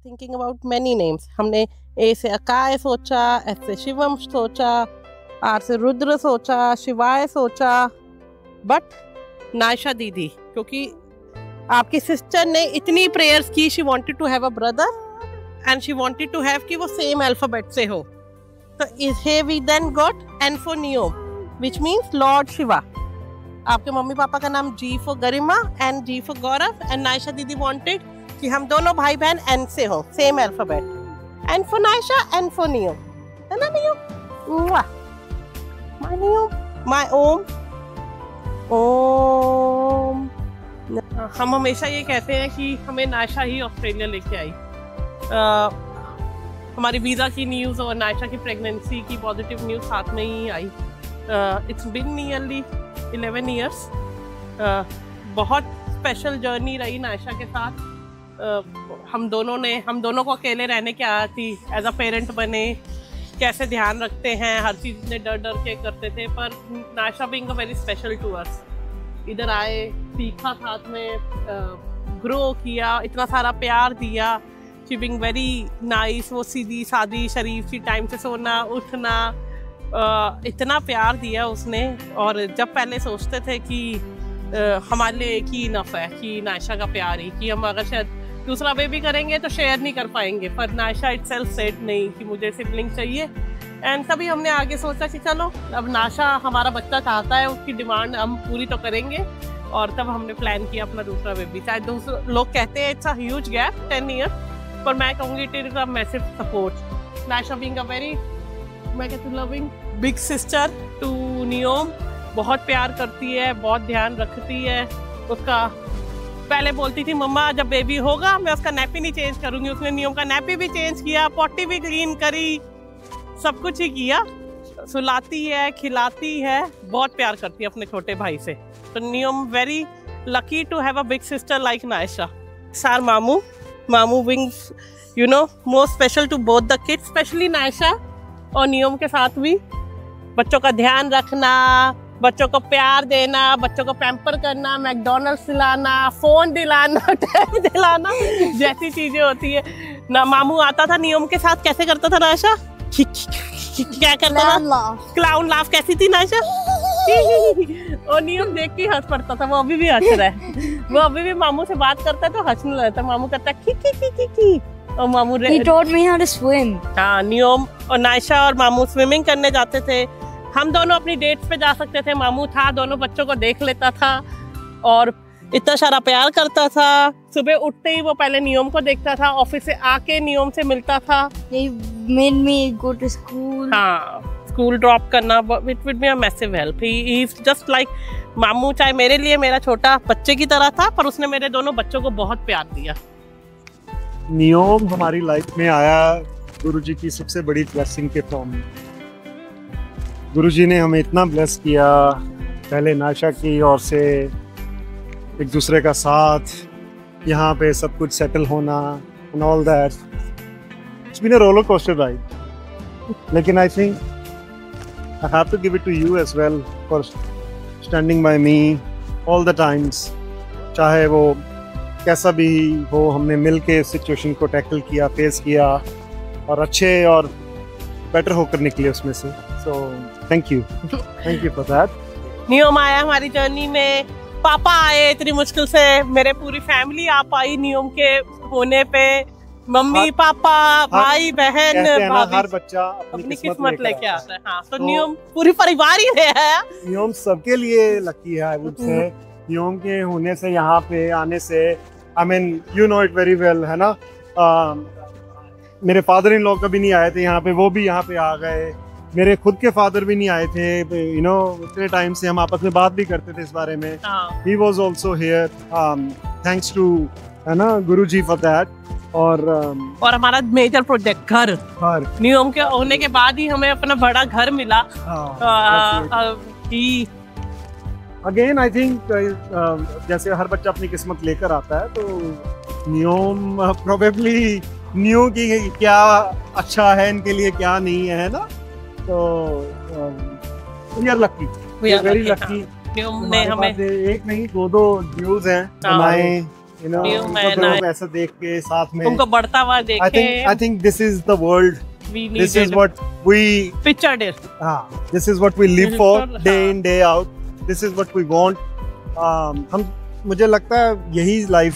Thinking about many names. हमने ए से अकाय सोचा, एस से शिवम सोचा, आर से रुद्र सोचा, शिवाय सोचा, बट नायशा दीदी, क्योंकि आपकी सिस्टर ने इतनी प्रेयर्स की, she wanted to have a brother and she wanted to have कि वो सेम अल्फाबेट से हो, तो here we then got N for Neom, which means Lord Shiva. आपके मम्मी पापा का नाम G for Garima and G for Gaurav, and Naisha दीदी wanted कि हम दोनों भाई बहन N से हो, same alphabet. N for Naisha, N for Neom, है ना Neom? My Neom, my ओम। ओम। हम हमेशा ये कहते हैं कि हमें नायशा ही ऑस्ट्रेलिया लेके आई। हमारी वीज़ा की न्यूज़ और नायशा की प्रेगनेंसी की पॉजिटिव न्यूज़ साथ में ही आई। It's been nearly 11 years. बहुत स्पेशल जर्नी रही नायशा के साथ। हम दोनों को अकेले रहने की आदत थी, एज अ पेरेंट बने, कैसे ध्यान रखते हैं, हर चीज़ में डर डर के करते थे, पर Naisha being a very special to us. इधर आए, सीखा, साथ में ग्रो किया, इतना सारा प्यार दिया। शी बीइंग वेरी नाइस, वो सीधी सादी शरीफ सी, टाइम से सोना उठना, इतना प्यार दिया उसने। और जब पहले सोचते थे कि हमारे लिए एक ही इनफ है कि नायशा का प्यार ही, कि हम अगर शायद दूसरा बेबी करेंगे तो शेयर नहीं कर पाएंगे, पर नायशा इटसेल्फ सेड नहीं कि मुझे सिबलिंग चाहिए। एंड तभी हमने आगे सोचा कि चलो अब नायशा हमारा बच्चा चाहता है, उसकी डिमांड हम पूरी तो करेंगे, और तब हमने प्लान किया अपना दूसरा बेबी। शायद दूसरे लोग कहते हैं it's a huge gap 10 year, पर मैं कहूँगी it is a massive support. Naisha being a very, मैं कहती हूँ, loving big sister to Niyom, बहुत प्यार करती है, बहुत ध्यान रखती है उसका। पहले बोलती थी मम्मा जब बेबी होगा मैं उसका नैपी नहीं चेंज करूँगी, उसने नियोम का नैपी भी चेंज किया, पॉटी भी क्लीन करी, सब कुछ ही किया। सुलाती है, खिलाती है, बहुत प्यार करती है अपने छोटे भाई से। तो Niyom very lucky to have a big sister like Naisha. सार मामू being, you know, more special to both the kids, especially Naisha और नियोम के साथ भी। बच्चों का ध्यान रखना, बच्चों को प्यार देना, बच्चों को पैम्पर करना, मैकडॉनल्ड्स दिलाना, फोन दिलाना, टैब दिलाना, जैसी चीजें होती है ना। मामू आता था नियोम के साथ, कैसे करता था नायशा? क्या करता था? Clown laugh. कैसी थी नायशा? और नियम देख के हंस पड़ता था। वो अभी भी हंस रहा है, वो अभी भी मामू से बात करता है तो हंसने लगता है। मामू कहता है की और मामू He taught me how to swim. हाँ, नियम और नायशा और मामू स्विमिंग करने जाते थे। हम दोनों अपनी डेट्स पे जा सकते थे, मामू था, दोनों बच्चों को देख लेता था और इतना सारा प्यार करता था। सुबह उठते ही वो पहले नियम को देखता था, ऑफिस से आके नियम से मिलता था। They made me go to school. हाँ, स्कूल ड्रॉप करना, it would be a massive help. He is just like मामू, चाहे मेरे लिए मेरा छोटा बच्चे की तरह था, पर उसने मेरे दोनों बच्चों को बहुत प्यार दिया। नियोम हमारी लाइफ में आया गुरुजी की सबसे बड़ी ब्लेसिंग के फॉर्म में। गुरुजी ने हमें इतना ब्लेस किया, पहले नायशा की ओर से एक दूसरे का साथ, यहाँ पे सब कुछ सेटल होना and all that. It's been a roller coaster ride. लेकिन I think I have to give it to you as well for standing by me all the times. चाहे वो कैसा भी हो, हमने मिल के सिचुएशन को टैकल किया, फेस किया और अच्छे और बेटर होकर निकले उसमें से। So thank you for that. NEOM आया हमारी जर्नी में, पापा आए इतनी मुश्किल से, मेरे पूरी फैमिली आ पाई नियोम के होने पे। मम्मी पापा, भाई बहन, हर बच्चा अपनी किस्मत लेके आता है। हाँ, तो नियोम पूरी परिवार ही है। नियोम सबके लिए लकी है, आई वुड से। नियोम के होने से, यहाँ पे आने से, I mean you know it very well, है ना। मेरे फादर इन लॉ कभी नहीं आए थे यहाँ पे, वो भी यहाँ पे आ गए। मेरे खुद के फादर भी नहीं आए थे, यू नो, इतने टाइम से हम आपस में बात भी करते थे इस बारे में। He was also here, thanks to, है ना, गुरुजी फॉर दैट। और हमारा मेजर प्रोजेक्ट घर नियोम के होने के बाद ही हमें अपना बड़ा घर मिला। अगेन आई थिंक जैसे हर बच्चा अपनी किस्मत लेकर आता है, तो नियोम प्रोबेबली न्यू की क्या अच्छा है इनके लिए, क्या नहीं है ना। तो we are lucky, very lucky. ने हमें एक नहीं 2 ड्यूज हैं, हमारे you know, New उनको man, तो लोग ऐसा देख के साथ में उनको बढ़ता हुआ देखे। I think this is the world. We This is needed what we pictured it. this is what we live for हाँ। day in day out. This is what we want. हम मुझे लगता है यही लाइफ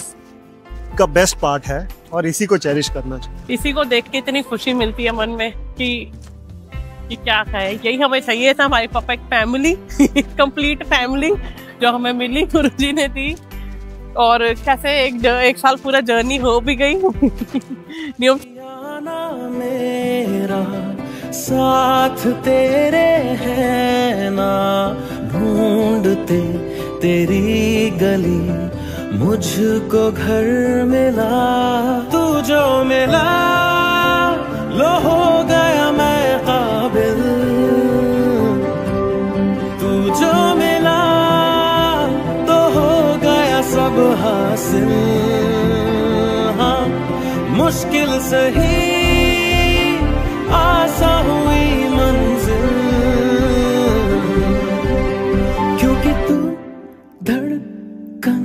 का बेस्ट पार्ट है और इसी को चेरिश करना चाहिए। इसी को देख के इतनी खुशी मिलती है मन में कि क्या है, यही हमें चाहिए था, हमारी परफेक्ट फैमिली, कंप्लीट फैमिली जो हमें मिली, गुरुजी ने दी। और कैसे एक साल पूरा जर्नी हो भी गई। नियम मेरा साथ तेरे है ना, ढूंढते तेरी गली मुझको घर मिला, तू जो मिला लो हो गया मैं काबिल, तू जो मिला तो हो गया सब हासिल। हाँ मुश्किल सही आसा हुई मंजिल, क्योंकि तू धड़कन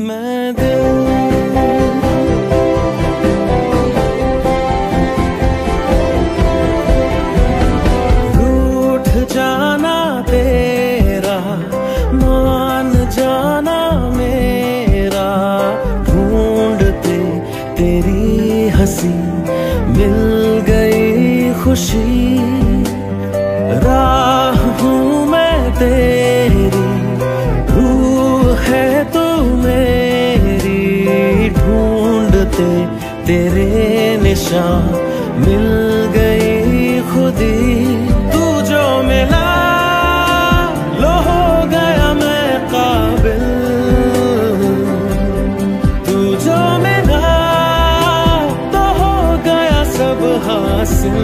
मैं दिल। रूठ जाना तेरा, मान जाना मेरा, ढूंढते तेरी हंसी मिल गई खुशी, राह हूँ मैं तेरी, रूह है तू मेरी, ढूंढते तेरे निशान मिल गई खुदी, तू जो मिला लो हो गया मैं काबिल, तू जो मिला तो हो गया सब हासिल।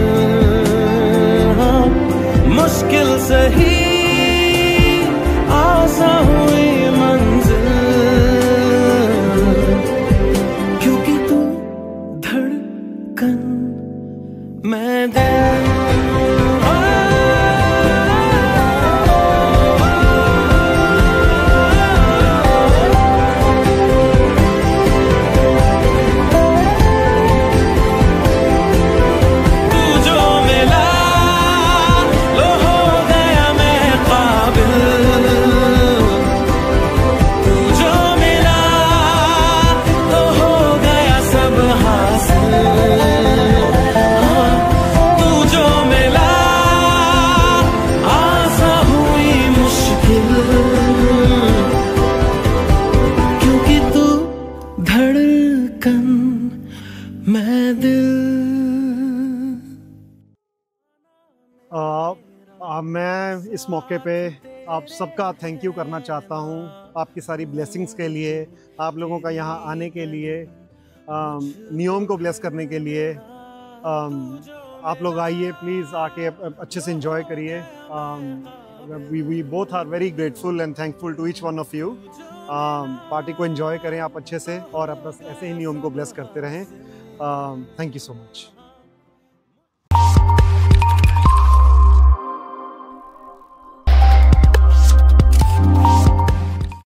हाँ मुश्किल सही आसा हुई मंजिल, क्योंकि तू धड़कन मैं दिल। मैं इस मौके पे आप सबका थैंक यू करना चाहता हूँ, आपकी सारी ब्लेसिंग्स के लिए, आप लोगों का यहाँ आने के लिए, नियोम को ब्लेस करने के लिए। आप लोग आइए प्लीज़, आके अच्छे से एंजॉय करिए। We both are very grateful and thankful to each one of you. Party को एंजॉय करें आप अच्छे से और बस ऐसे ही नियोम को ब्लेस करते रहें। Thank you so much.